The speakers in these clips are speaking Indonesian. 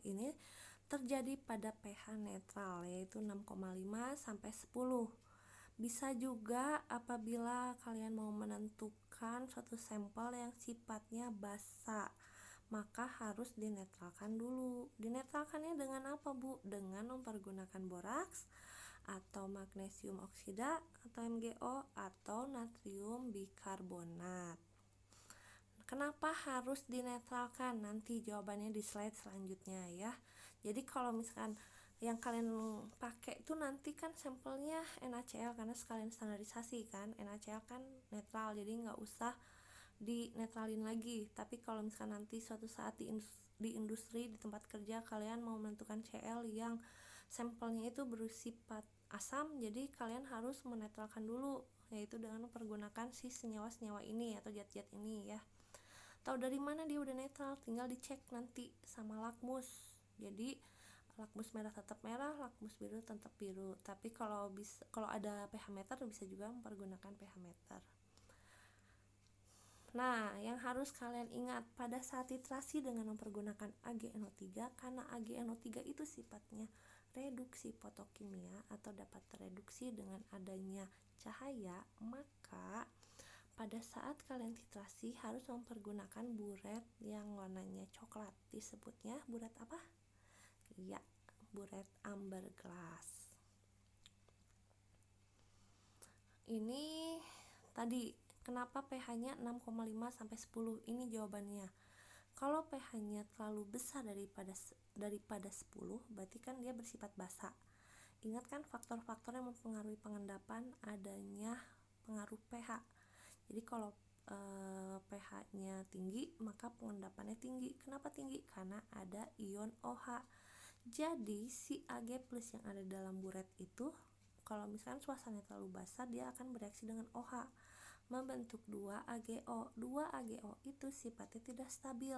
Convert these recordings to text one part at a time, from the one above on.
ini terjadi pada pH netral yaitu 6,5 sampai 10. Bisa juga apabila kalian mau menentukan suatu sampel yang sifatnya basa, maka harus dinetralkan dulu. Dinetralkannya dengan apa, Bu? Dengan mempergunakan boraks atau magnesium oksida atau MgO atau natrium bikarbonat. Kenapa harus dinetralkan? Nanti jawabannya di slide selanjutnya ya. Jadi kalau misalkan yang kalian pakai itu nanti kan sampelnya NaCl karena sekalian standarisasi kan. NaCl kan netral, jadi nggak usah dinetralin lagi. Tapi kalau misalkan nanti suatu saat di industri, di tempat kerja kalian mau menentukan Cl yang sampelnya itu bersifat asam, jadi kalian harus menetralkan dulu, yaitu dengan mempergunakan si senyawa-senyawa ini atau zat-zat ini ya. Tahu dari mana dia udah netral? Tinggal dicek nanti sama lakmus. Jadi lakmus merah tetap merah, lakmus biru tetap biru. Tapi kalau ada pH meter bisa juga mempergunakan pH meter. Nah, yang harus kalian ingat pada saat titrasi dengan mempergunakan AgNO3, karena AgNO3 itu sifatnya reduksi fotokimia atau dapat tereduksi dengan adanya cahaya, maka pada saat kalian titrasi harus mempergunakan buret yang warnanya coklat. Disebutnya buret apa? Ya, buret amber glass. Ini tadi kenapa pH-nya 6,5 sampai 10? Ini jawabannya. Kalau pH-nya terlalu besar daripada 10, berarti kan dia bersifat basa. Ingat kan faktor-faktor yang mempengaruhi pengendapan adanya pengaruh pH. Jadi kalau pH-nya tinggi, maka pengendapannya tinggi. Kenapa tinggi? Karena ada ion OH. Jadi si Ag+ yang ada dalam buret itu, kalau misalkan suasana terlalu basah, dia akan bereaksi dengan OH membentuk 2AgO. 2AgO itu sifatnya tidak stabil.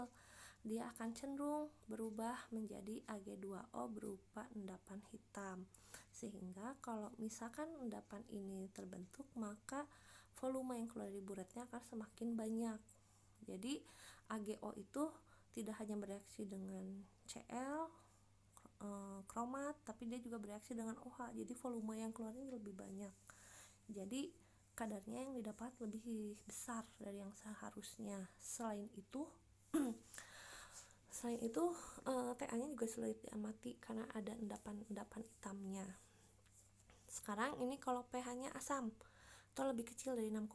Dia akan cenderung berubah menjadi Ag2O berupa endapan hitam. Sehingga kalau misalkan endapan ini terbentuk, maka volume yang keluar dari buretnya akan semakin banyak. Jadi AgO itu tidak hanya bereaksi dengan Cl, kromat, tapi dia juga bereaksi dengan OH. Jadi volume yang keluarnya lebih banyak. Jadi kadarnya yang didapat lebih besar dari yang seharusnya. Selain itu TA-nya juga sulit diamati karena ada endapan hitamnya. Sekarang ini kalau pH-nya asam atau lebih kecil dari 6,5.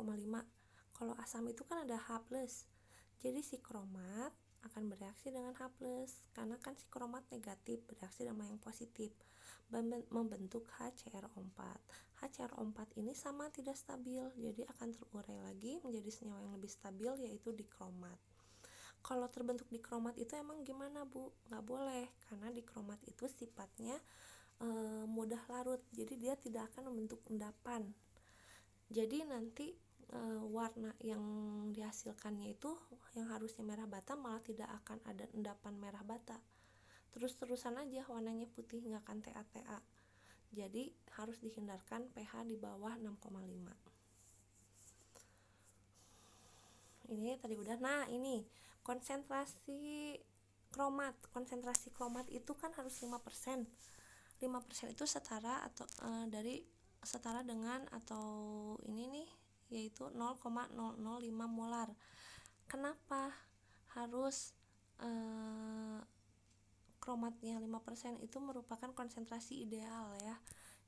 Kalau asam itu kan ada H+. Jadi si kromat akan bereaksi dengan H+, karena kan si kromat negatif bereaksi dengan yang positif, membentuk HCrO4. HCrO4 ini sama tidak stabil, jadi akan terurai lagi menjadi senyawa yang lebih stabil, yaitu dikromat. Kalau terbentuk dikromat itu emang gimana, Bu? Nggak boleh, karena dikromat itu sifatnya mudah larut, jadi dia tidak akan membentuk endapan. Jadi nanti warna yang dihasilkannya itu yang harusnya merah bata malah tidak akan ada endapan merah bata. Terus-terusan aja warnanya putih, nggak akan TA-TA. Jadi harus dihindarkan pH di bawah 6,5. Ini tadi udah. Nah, ini konsentrasi kromat. Konsentrasi kromat itu kan harus 5%. 5% itu setara dengan atau ini nih, yaitu 0,005 molar. Kenapa harus kromatnya 5%? Itu merupakan konsentrasi ideal ya.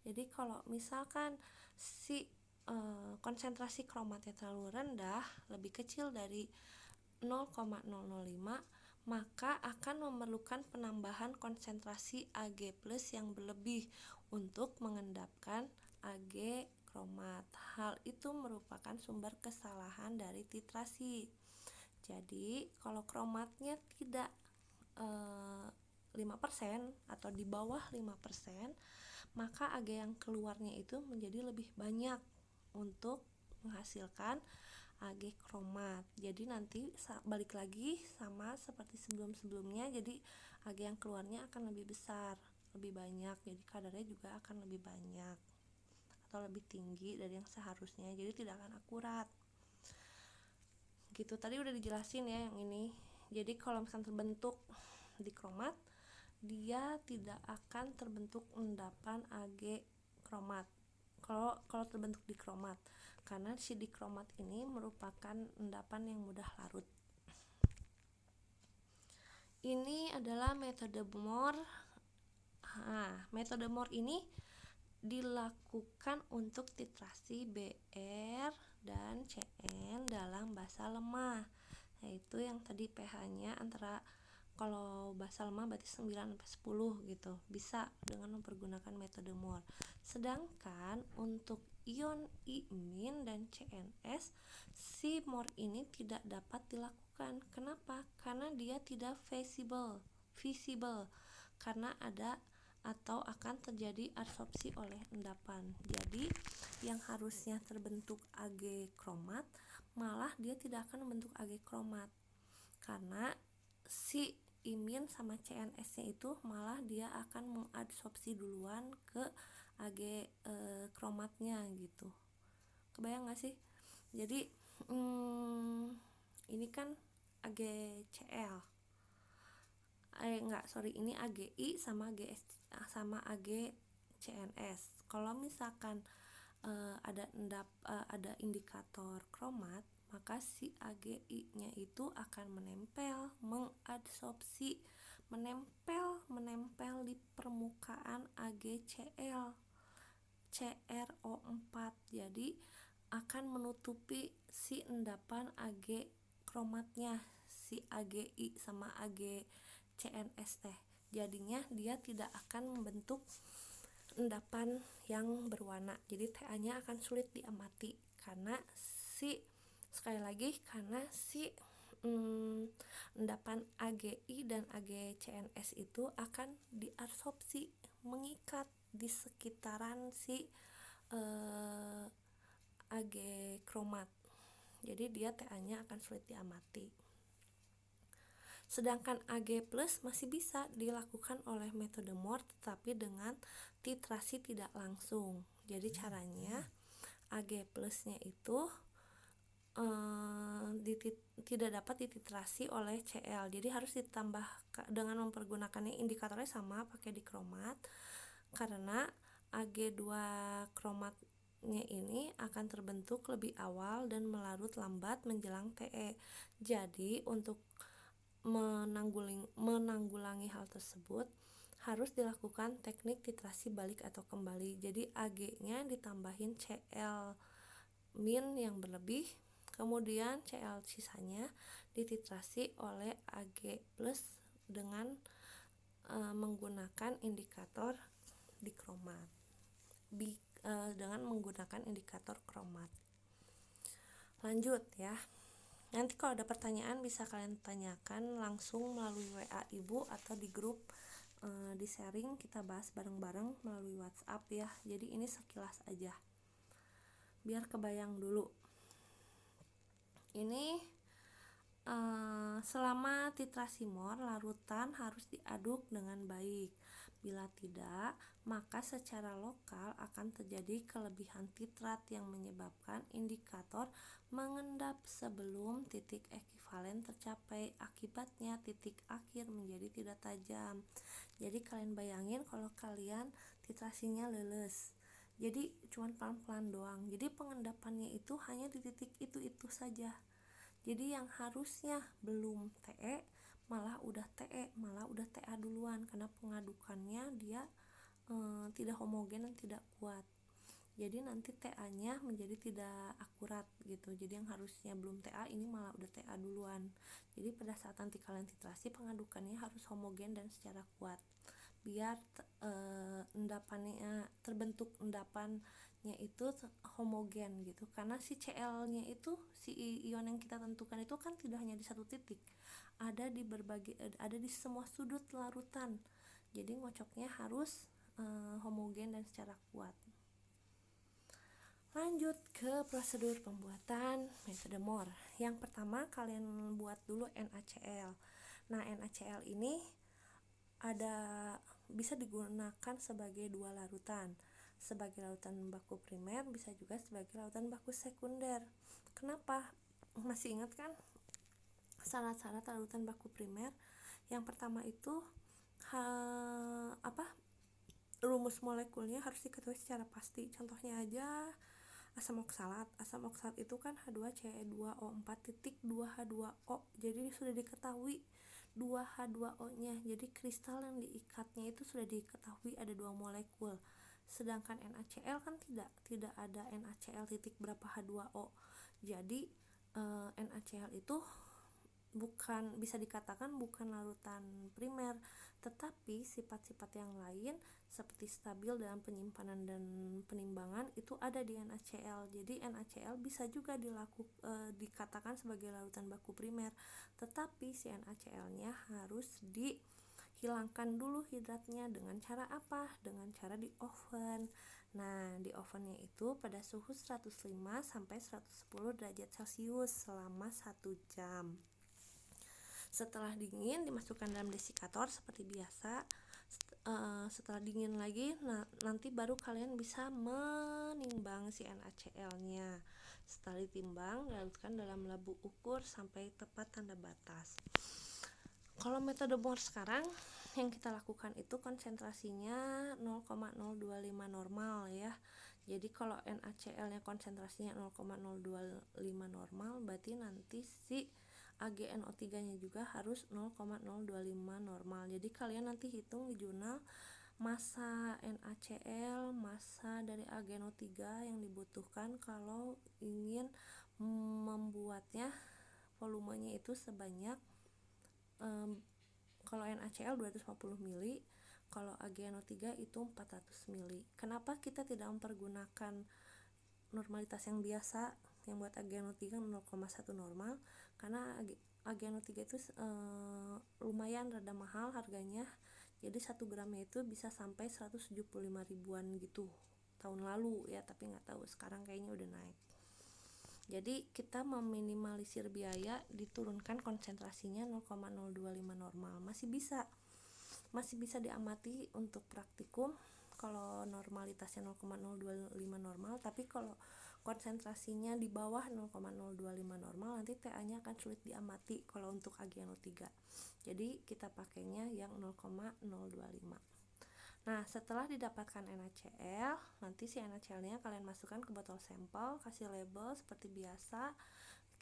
Jadi kalau misalkan si konsentrasi kromatnya terlalu rendah, lebih kecil dari 0,005, maka akan memerlukan penambahan konsentrasi Ag+ yang berlebih untuk mengendapkan Ag kromat. Hal itu merupakan sumber kesalahan dari titrasi. Jadi kalau kromatnya tidak 5% atau di bawah 5%, maka Ag yang keluarnya itu menjadi lebih banyak untuk menghasilkan Ag kromat. Jadi nanti balik lagi sama seperti sebelum-sebelumnya, jadi Ag yang keluarnya akan lebih besar, lebih banyak, jadi kadarnya juga akan lebih banyak atau lebih tinggi dari yang seharusnya, jadi tidak akan akurat gitu. Tadi udah dijelasin ya yang ini. Jadi kalau misalnya terbentuk dikromat, dia tidak akan terbentuk endapan Ag kromat kalau terbentuk dikromat, karena si dikromat ini merupakan endapan yang mudah larut. Ini adalah metode Moore. Metode Moore ini dilakukan untuk titrasi Br dan Cn dalam basa lemah, yaitu yang tadi pH-nya antara, kalau basa lemah berarti 9-10 gitu, bisa dengan mempergunakan metode Moore. Sedangkan untuk ion I- dan CNS, si Moore ini tidak dapat dilakukan. Kenapa? Karena dia tidak visible karena ada atau akan terjadi adsorpsi oleh endapan. Jadi yang harusnya terbentuk Ag kromat, malah dia tidak akan membentuk Ag kromat karena si imin sama CNS-nya itu malah dia akan mengadsorpsi duluan ke Ag kromatnya gitu. Kebayang gak sih? Jadi ini kan AgCl. Ini AgI sama AgCNS. Kalau misalkan ada indikator kromat, maka si AgI-nya itu akan menempel di permukaan AgCl CrO4. Jadi akan menutupi si endapan Ag kromatnya, si AgI sama AgCNS teh. Jadinya dia tidak akan membentuk endapan yang berwarna. Jadi TA-nya akan sulit diamati karena si endapan AgI dan AgCNS itu akan diadsorpsi, mengikat di sekitaran si Ag kromat. Jadi dia TA-nya akan sulit diamati. Sedangkan Ag plus masih bisa dilakukan oleh metode Moore tetapi dengan titrasi tidak langsung. Jadi caranya Ag plusnya itu tidak dapat dititrasi oleh Cl. Jadi harus ditambah dengan mempergunakannya, indikatornya sama pakai dikromat, karena Ag2 kromatnya ini akan terbentuk lebih awal dan melarut lambat menjelang Te. Jadi untuk menanggulangi hal tersebut harus dilakukan teknik titrasi balik atau kembali. Jadi Ag-nya ditambahin Cl- yang berlebih, kemudian Cl sisanya dititrasi oleh Ag plus dengan menggunakan indikator dikromat, dengan menggunakan indikator kromat. Lanjut ya. Nanti kalau ada pertanyaan bisa kalian tanyakan langsung melalui WA Ibu atau di grup di sharing, kita bahas bareng-bareng melalui WhatsApp ya. Jadi ini sekilas aja biar kebayang dulu. Ini selama titrasi Moore, larutan harus diaduk dengan baik. Bila tidak, maka secara lokal akan terjadi kelebihan titrat yang menyebabkan indikator mengendap sebelum titik ekivalen tercapai. Akibatnya titik akhir menjadi tidak tajam. Jadi kalian bayangin kalau kalian titrasinya leles, jadi cuman pelan-pelan doang. Jadi pengendapannya itu hanya di titik itu saja. Jadi yang harusnya belum TE malah udah TE, malah udah TA duluan karena pengadukannya dia tidak homogen dan tidak kuat. Jadi nanti TA-nya menjadi tidak akurat gitu. Jadi yang harusnya belum TA ini malah udah TA duluan. Jadi pada saat nanti kalian titrasi, pengadukannya harus homogen dan secara kuat biar endapannya terbentuk endapannya itu homogen gitu. Karena si Cl-nya itu, si ion yang kita tentukan itu kan tidak hanya di satu titik, ada di semua sudut larutan. Jadi ngocoknya harus homogen dan secara kuat. Lanjut ke prosedur pembuatan metode Moore. Yang pertama kalian buat dulu NaCl. Nah, NaCl ini bisa digunakan sebagai dua larutan, sebagai larutan baku primer, bisa juga sebagai larutan baku sekunder. Kenapa? Masih ingat kan syarat-syarat larutan baku primer? Yang pertama itu rumus molekulnya harus diketahui secara pasti. Contohnya aja asam oksalat. Asam oksalat itu kan H2Ce2O4 titik 2H2O. Jadi sudah diketahui 2H2O-nya. Jadi kristal yang diikatnya itu sudah diketahui ada 2 molekul. Sedangkan NaCl kan tidak ada NaCl titik berapa H2O. Jadi NaCl itu bisa dikatakan bukan larutan primer, tetapi sifat-sifat yang lain seperti stabil dalam penyimpanan dan penimbangan itu ada di NaCl. Jadi NaCl bisa juga dikatakan sebagai larutan baku primer, tetapi si NaCl-nya harus dihilangkan dulu hidratnya. Dengan cara apa? Dengan cara di oven. Nah, di ovennya itu pada suhu 105 sampai 110 derajat Celcius selama 1 jam. Setelah dingin dimasukkan dalam desikator seperti biasa. Setelah dingin lagi, nanti baru kalian bisa menimbang si NaCl-nya. Setelah ditimbang, dilarutkan dalam labu ukur sampai tepat tanda batas. Kalau metode Bohr sekarang yang kita lakukan itu konsentrasinya 0,025 normal ya. Jadi kalau NaCl-nya konsentrasinya 0,025 normal, berarti nanti si AgNO3-nya juga harus 0,025 normal. Jadi kalian nanti hitung di jurnal massa NaCl, massa dari AgNO3 yang dibutuhkan kalau ingin membuatnya volumenya itu sebanyak kalau NaCl 250 mili, kalau AgNO3 itu 400 mili. Kenapa kita tidak mempergunakan normalitas yang biasa yang buat AgNO3 0,1 normal? Karena AgNO3 itu lumayan rada mahal harganya. Jadi 1 gramnya itu bisa sampai 175 ribuan gitu tahun lalu ya, tapi nggak tahu sekarang kayaknya udah naik. Jadi kita meminimalisir biaya, diturunkan konsentrasinya 0,025 normal. Masih bisa diamati untuk praktikum kalau normalitasnya 0,025 normal, tapi kalau konsentrasinya di bawah 0,025 normal nanti TA-nya akan sulit diamati kalau untuk AgNO3. Jadi kita pakainya yang 0,025. Nah, setelah didapatkan NaCl, nanti si NaCl-nya kalian masukkan ke botol sampel, kasih label seperti biasa.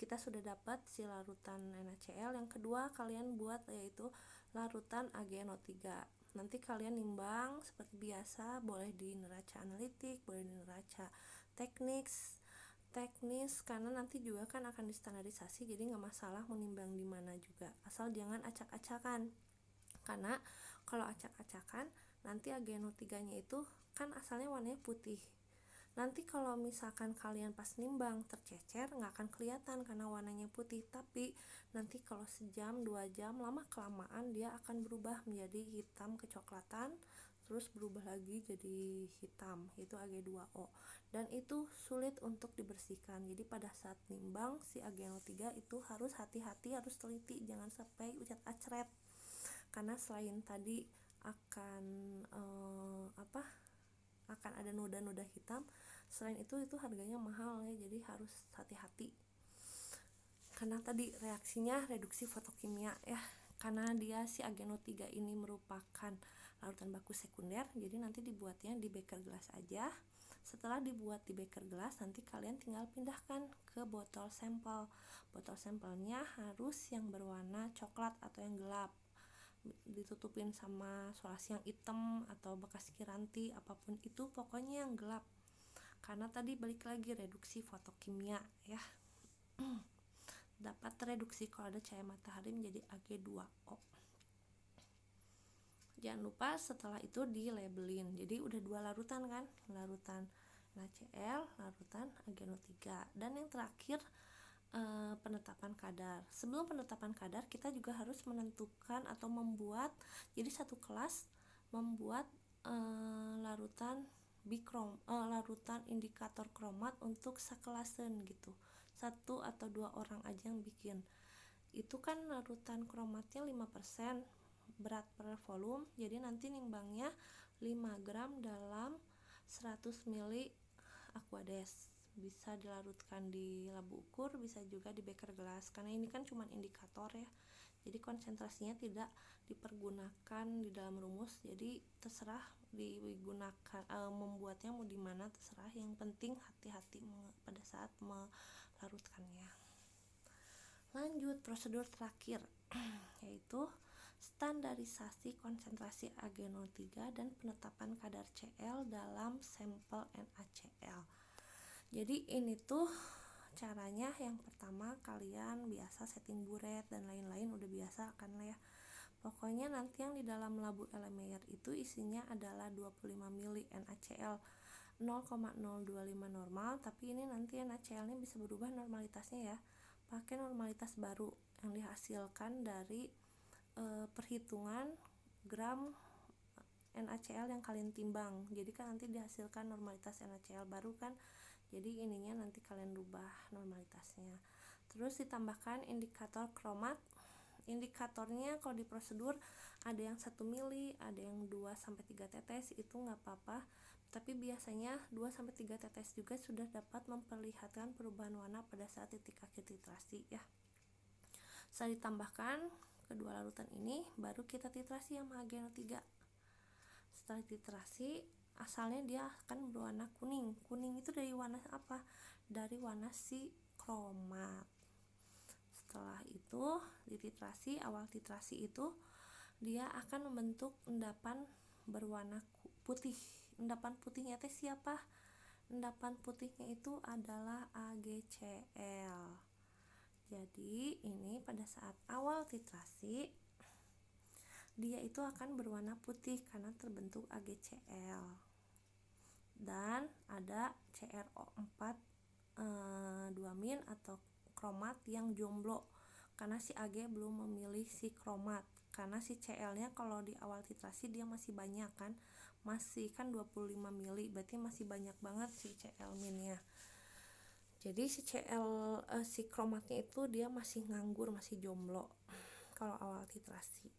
Kita sudah dapat si larutan NaCl. Yang kedua kalian buat yaitu larutan AgNO3. Nanti kalian nimbang seperti biasa, boleh di neraca analitik, boleh di neraca teknis karena nanti juga kan akan distandarisasi, jadi nggak masalah menimbang di mana juga, asal jangan acak-acakan. Karena kalau acak-acakan nanti AgNO3-nya itu kan asalnya warnanya putih. Nanti kalau misalkan kalian pas nimbang tercecer nggak akan kelihatan karena warnanya putih, tapi nanti kalau sejam 2 jam lama kelamaan dia akan berubah menjadi hitam kecoklatan, terus berubah lagi jadi hitam, itu Ag2O, dan itu sulit untuk dibersihkan. Jadi pada saat nimbang si AgNO3 itu harus hati-hati, harus teliti, jangan sampai ucat acret, karena selain tadi akan akan ada noda-noda hitam, selain itu harganya mahal ya, jadi harus hati-hati. Karena tadi reaksinya reduksi fotokimia ya, karena dia si AgNO3 ini merupakan larutan baku sekunder, jadi nanti dibuatnya di beker gelas aja. Setelah dibuat di beker gelas, nanti kalian tinggal pindahkan ke botol sampel. Botol sampelnya harus yang berwarna coklat atau yang gelap, ditutupin sama solasi yang hitam atau bekas kiranti, apapun itu pokoknya yang gelap, karena tadi balik lagi reduksi fotokimia ya. Dapat reduksi kalau ada cahaya matahari menjadi Ag2O. Jangan lupa setelah itu di labelin. Jadi udah 2 larutan kan, larutan NaCl, larutan AgNO3, dan yang terakhir penetapan kadar. Sebelum penetapan kadar kita juga harus menentukan atau membuat, jadi satu kelas membuat larutan larutan indikator kromat untuk sakelasen gitu, 1 atau 2 orang aja yang bikin. Itu kan larutan kromatnya 5% berat per volume, jadi nanti nimbangnya 5 gram dalam 100 ml Aquades. Bisa dilarutkan di labu ukur, bisa juga di beker gelas, karena ini kan cuma indikator ya, Jadi konsentrasinya tidak dipergunakan di dalam rumus, jadi terserah digunakan membuatnya mau di mana terserah, yang penting hati-hati pada saat melarutkannya. Lanjut prosedur terakhir yaitu standarisasi konsentrasi AgNO3 dan penetapan kadar Cl dalam sampel NaCl. Jadi ini tuh caranya, yang pertama kalian biasa setting buret dan lain-lain, udah biasa kan ya. Pokoknya nanti yang di dalam labu Erlenmeyer itu isinya adalah 25 ml NaCl 0,025 normal, tapi ini nanti NaCl nya bisa berubah normalitasnya ya, pakai normalitas baru yang dihasilkan dari perhitungan gram NaCl yang kalian timbang. Jadi kan nanti dihasilkan normalitas NaCl baru kan, jadi ininya nanti kalian rubah normalitasnya. Terus ditambahkan indikator kromat. Indikatornya kalau di prosedur ada yang 1 mili, ada yang 2-3 tetes, itu nggak apa-apa, tapi biasanya 2-3 tetes juga sudah dapat memperlihatkan perubahan warna pada saat titik akhir titrasi ya. Setelah ditambahkan kedua larutan ini, baru kita titrasi sama AgNO3. Setelah titrasi, asalnya dia akan berwarna kuning. Kuning itu dari warna apa? Dari warna si kromat. Setelah itu dititrasi, awal titrasi itu dia akan membentuk endapan berwarna putih. Endapan putihnya teh siapa? Endapan putihnya itu adalah AgCl. Jadi ini pada saat awal titrasi dia itu akan berwarna putih karena terbentuk AgCl dan ada CrO4 2- atau kromat yang jomblo karena si Ag belum memilih si kromat, karena si Cl nya kalau di awal titrasi dia masih banyak kan, masih kan 25 mili, berarti masih banyak banget si Cl minnya. Jadi si kromatnya itu dia masih nganggur, masih jomblo kalau awal titrasi,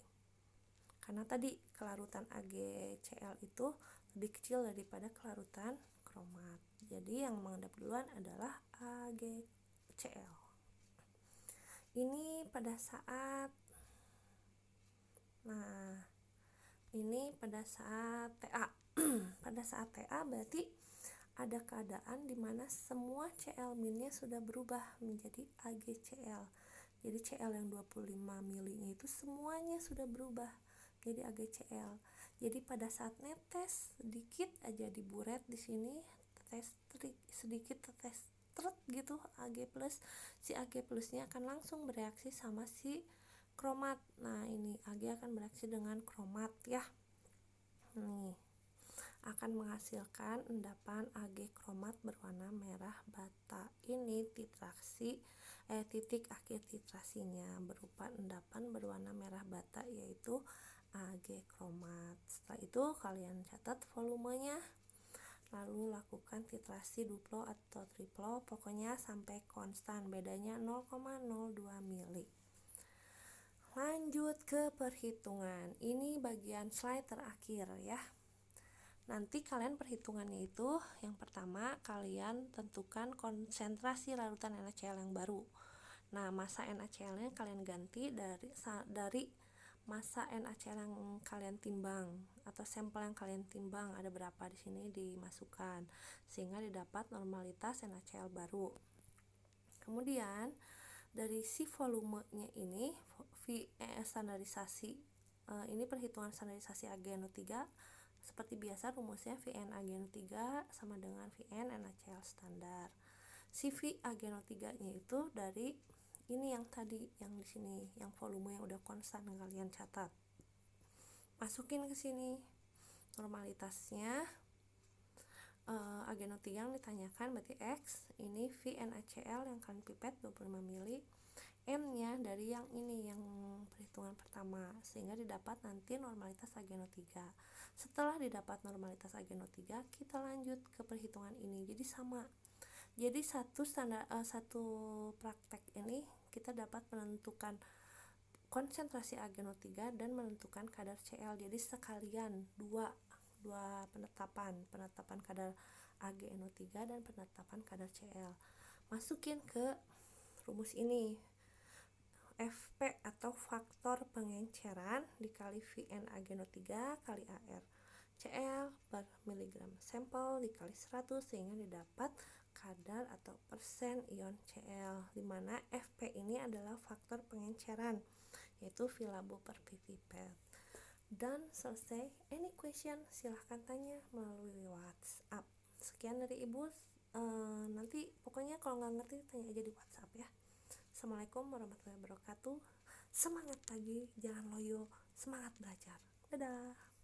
karena tadi kelarutan AgCl itu lebih kecil daripada kelarutan kromat. Jadi yang mengendap duluan adalah AgCl. Ini pada saat TA. Pada saat TA berarti ada keadaan di mana semua Cl minnya sudah berubah menjadi AgCl. Jadi Cl yang 25 milinya itu semuanya sudah berubah jadi AgCl. Jadi pada saat netes sedikit aja di buret di sini, sedikit tetes gitu Ag+, si Ag plusnya akan langsung bereaksi sama si kromat. Nah ini Ag akan bereaksi dengan kromat ya. Nih akan menghasilkan endapan Ag kromat berwarna merah bata. Ini titik akhir titrasinya berupa endapan berwarna merah bata, yaitu Ag kromat. Setelah itu kalian catat volumenya, lalu lakukan titrasi duplo atau triplo, pokoknya sampai konstan, bedanya 0,02 mili. Lanjut ke perhitungan. Ini bagian slide terakhir ya. Nanti kalian perhitungannya itu yang pertama kalian tentukan konsentrasi larutan NaCl yang baru. Nah, massa NaCl-nya kalian ganti dari massa NaCl yang kalian timbang atau sampel yang kalian timbang, ada berapa di sini dimasukkan sehingga didapat normalitas NaCl baru. Kemudian dari si volumenya ini standarisasi ini perhitungan standarisasi AgNO3 seperti biasa, rumusnya Vn AgNO3 sama dengan Vn NaCl standar. Si V AgNO3 nya itu dari ini yang tadi, yang di sini, yang volume yang udah konstan yang kalian catat. Masukin ke sini normalitasnya AgNO3 yang ditanyakan berarti X, ini VNaCl yang kalian pipet 25 mili, M-nya dari yang ini, yang perhitungan pertama, sehingga didapat nanti normalitas AgNO3. Setelah didapat normalitas AgNO3, kita lanjut ke perhitungan ini. Jadi sama. Jadi satu praktek ini kita dapat menentukan konsentrasi AgNO3 dan menentukan kadar Cl. Jadi sekalian dua penetapan kadar AgNO3 dan penetapan kadar Cl. Masukin ke rumus ini. FP atau faktor pengenceran dikali VN-AgNO3 kali AR. Cl per miligram sampel dikali 100 sehingga didapat kadar atau persen ion Cl, di mana Fp ini adalah faktor pengenceran, yaitu filabo per pipipet. Dan selesai. Any question silahkan tanya melalui WhatsApp. Sekian dari Ibu. Nanti pokoknya kalau nggak ngerti tanya aja di WhatsApp ya. Assalamualaikum warahmatullahi wabarakatuh. Semangat pagi, jangan loyo, semangat belajar. Dadah.